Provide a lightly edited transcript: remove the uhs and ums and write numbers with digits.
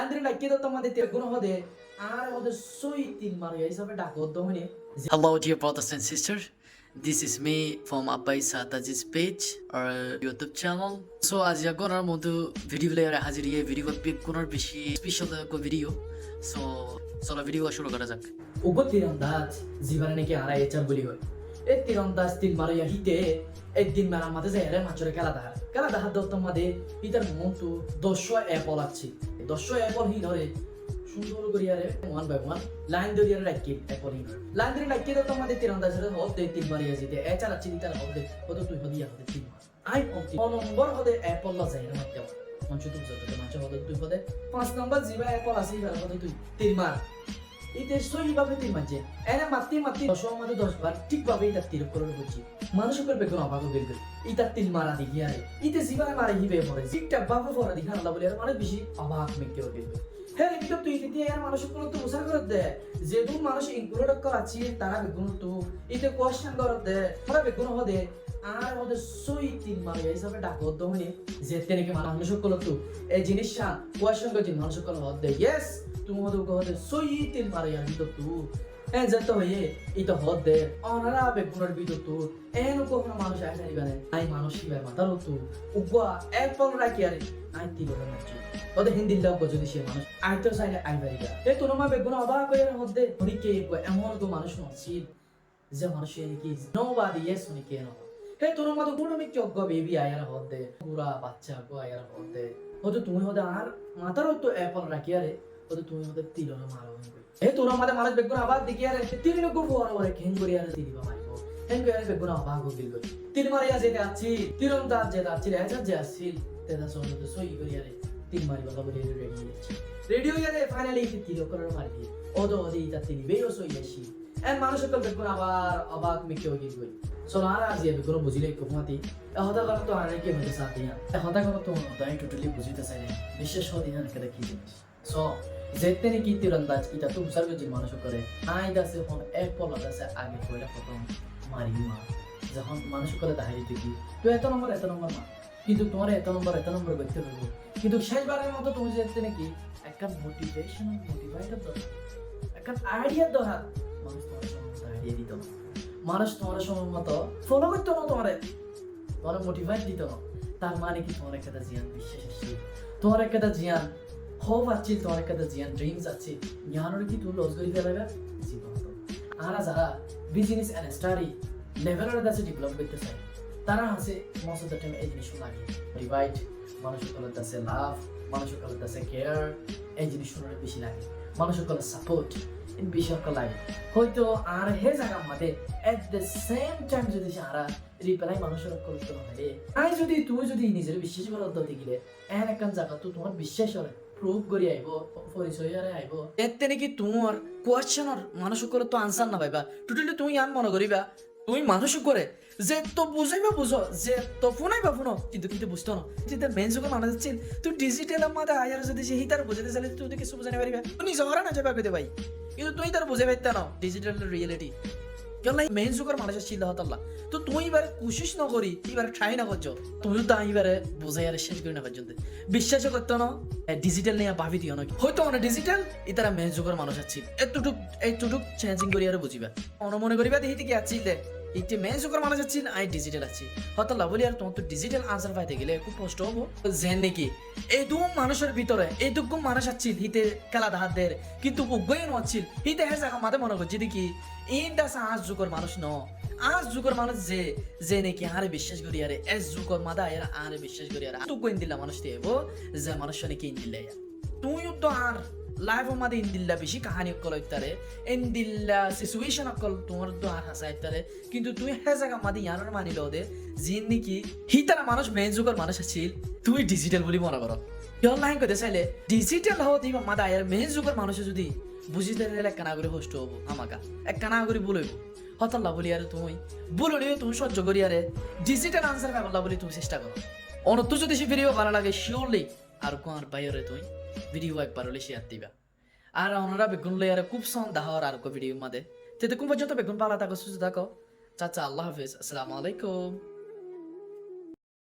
Landry like kita tomade te guno hode are hode soi tin maria hisabe ডাকো দমনে Hello, dear brothers and sisters. This is me from Abbai Sataji's page or YouTube channel. So, as you gonna modu video layer haziriye video big corner bishi special ko video. So la video shuru kara jak. ugo tirandaz জীবনে নাকি আরা এচার বলি হয় এ tirandaz তিন মারিয়া হিতে একদিন মেলা মাঝে যায় রে মাছরে কালা দাহার দত্ত মাঝে ইতার মন্তু 10 অ্যাপল আছে 10 অ্যাপল হি ধরে সুন্দর করিয়া রে ওয়ান বাই ওয়ান লাইন ধরিয়া রাখি অ্যাপল হি লাইন ধরে রাখি দত্ত মাঝে tirandaz রে হতে তিন মারিয়া জিতে এচার আছে ইতার হতে হতে তুই হদিয়া হতে তিন আই অন্তি নম্বর হতে অ্যাপল লা যায় না মাত্র মঞ্চ তুই যত মাছ হতে তুই হতে 5 নম্বর জিবা অ্যাপল আছে ইবার হতে তুই তিন মার ইতে সহিভাবে তিন মাঝে এনে মাতি 10 মধ্যে 10 বার ঠিকভাবে এটা তীর করে বলছি মানুষ করবে কোন অভাগ বের ইটা তিন মারা দি গিয়া ইতে জীবনে মারা হিবে পড়ে জিকটা বাবা পড়া দি খান বলে আর মানে বেশি অভাগ মেকে হবে হ্যাঁ কিন্তু তুই দিতে আর মানুষ কোন তো মুসার করে দে যে তুমি মানুষ ইনক্লুড করা আছে তারা বেগুন তো ইতে কোশ্চেন করে দে তারা বেগুন হদে আর হদে সই তিন মারা হিসাবে ডাকো দমনে যে তেনে মানুষ কোন তো এই জিনিসটা কোশ্চেন করে মানুষ কোন হদে ইয়েস তুমি হদে সই তিন মারা হিসাবে তো এ যেত হয়ে এটা হদে অনারা বেগুনের ভিতর তো এনো কখনো মানুষ আসে নিবানে আই মানুষ হিবার মাথার তো উগা অ্যাপল রাখি আরে আই তিন করে নাচি ওদের হিন্দি লোক যদি সে মানুষ আই তো চাইলে আই বাড়িয়া এ তোর মা বেগুন অবাক হয়ে হদে হরিকে এমন তো মানুষ নছিল যে মানুষ কি নোবাদি ইয়েস হরিকে না হে তোর মা তো কোনো মিক চোখ বেবি আয়ার হদে পুরা বাচ্চা গো আয়ার হদে হতে তুমি হদে আর মাথার তো অ্যাপল রাখি আরে হতে তুমি হদে তিল না মারো এ তোর আমাদের মানুষ বেগুন আবার দেখি আরে তিন লোক ফোর ওরে খেন করি আরে তিন মারিব হেন করে বেগুন আবার গিল গই তিন মারিয়া যেতে আছি তীরন্দাজ যেতে আছি এজা যে আসিল তেদা সঙ্গে তো সই করি আরে তিন মারিব বলে রেডি হয়েছে রেডি হয়ে আরে ফাইনালি তিন লোক করে মারি দি ওদো ওদি তা তিন বেও সই আসি এন মানুষ তো বেগুন আবার অবাক মিকে হয়ে গই সোনার আজ এ বেগুন বুঝিলে কুমাতি এ হতা করে তো আরে কে মধ্যে সাথে এ হতা করে তো তাই টোটালি বুঝিতে চাই না বিশেষ হদি না কেন কি জিনিস সো যেতে নাকি তীরন্দাজ এটা তো উসার যে মানুষ করে আই দাসে হন এক পলা দাসে আগে কইলা প্রথম মারি মা যখন মানুষ করে দাহারি দেখি তো এত নম্বর মা কিন্তু তোমার এত নম্বর করতে পারবো কিন্তু শেষবারের মতো তুমি যেতে নাকি একটা মোটিভেশনাল মোটিভেটর দাও একটা আইডিয়া দাও মানুষ তোমার সম্বন্ধে আইডিয়া দিত না মানুষ তোমার সময় মতো ফলো করতো না তোমার মোটিভেট দিত না তার মানে কি তোমার একটা জিয়ান বিশ্বাস আছে তোমার একটা জিয়ান হোপ আছে তোমার একটা জিয়ান ড্রিমস আছে জ্ঞানের কি তুই লস করি ফেলাবে জীবন তো আর যারা বিজনেস এন্ড স্টাডি লেভেলের কাছে ডেভেলপ করতে চায় তারা আছে মোস্ট অফ দ্য টাইম এই জিনিস লাগে রিভাইট মানুষের কাছে লাভ মানুষের কাছে কেয়ার এই জিনিসগুলো বেশি লাগে মানুষের সাপোর্ট এই বিষয়টা লাগে হয়তো আর হে জায়গা মধ্যে এট দ্য সেম টাইম যদি সারা রিপ্লাই মানুষের করতে হবে আই যদি তুই যদি নিজের বিশ্বাস করার দিতে গেলে এর একটা জায়গা তো তোমার বিশ্বাস হয় প্রুভ করি আইব পরিচয় আরে আইব এতে নাকি তোমার কোয়েশ্চেনর মানুষ করে তো আনসার না পাইবা টোটালি তুমি আন মনে করিবা তুমি মানুষ করে যে তো বুঝাইবা বুঝো যে তো ফোনাইবা ফোনো কিন্তু বুঝতো না যেটা মেন যুগে মানুষ যাচ্ছিল তুই ডিজিটাল আমাদের আয়ার যদি সে হিতার বুঝাতে চাইলে তুই কিছু বুঝাতে পারিবা তুই নিজে হরা না যাবা কইতে ভাই কিন্তু তুই তার বুঝে পাইতা না ডিজিটাল রিয়েলিটি কেন মেন যুগের মানুষের ছিল হতাল্লা তো তুই এবারে কোশিশ না করি এবারে ট্রাই না করছো তুমিও তো এবারে বোঝাই আর শেষ করি না পর্যন্ত বিশ্বাস করতো না ডিজিটাল নিয়ে ভাবি দিও না হয়তো অনেক ডিজিটাল ইতারা মেন যুগের মানুষ আছে এতটুক চেঞ্জিং করি আর বুঝিবা মনে করিবা দেখি কি আছি দে একটি মেন যুগের মানুষ আছি আই ডিজিটাল আছি হতাল্লা বলি আর তোমার তো ডিজিটাল আনসার পাইতে গেলে খুব কষ্ট হবো জেন নাকি এই দু মানুষের ভিতরে এই দুঃখ মানুষ আছিল হিতে খেলা দাহাত দের কিন্তু উগ্গই নছিল হিতে হ্যাঁ জায়গা মাঝে মনে করছি দেখি এইটা আজ যুগের মানুষ ন আজ যুগের মানুষ যে নাকি আরে বিশ্বাস করি আরে এস যুগের মাদা আরে বিশ্বাস করি আরে তুই কইন দিলা মানুষ দেব যে মানুষ নাকি ইন দিলে তুইও তো আর লাইফ মাদে ইন দিল্লা বেশি কাহানি অকল ইত্তারে ইন দিল্লা সিচুয়েশন অকল তোমার তো আর হাসা ইত্তারে কিন্তু তুই হ্যাঁ জায়গা মাদে ইয়ানোর মানি লো দে জিন নাকি হিতারা মানুষ মেন যুগের মানুষ আছিল তুই ডিজিটাল বলি মনে করো ইয়ল লাইন করতে চাইলে ডিজিটাল হওয়া দিবা মাদা এর মেন যুগের মানুষে যদি বুঝিতে গেলে এক নাগরি হোস্ট হবো আমাকা এক নাগরি বলইব হতাল্লা বলি আরে তুমি বলিও তুমি সহ্য করি আরে ডিজিটাল আনসার পাবলা বলি তুমি চেষ্টা করো অনত্য যদি সে ভিডিও ভালো লাগে শিওরলি আর কোয়ার বাইরে তুই ভিডিও একবার হলে শেয়ার দিবা আর ওনারা বেগুন লই আর খুব সন দাহর আর ভিডিও মাদে তেতে কোন পর্যন্ত বেগুন পালা থাকো সুস্থ থাকো চাচা আল্লাহ হাফেজ আসসালামু আলাইকুম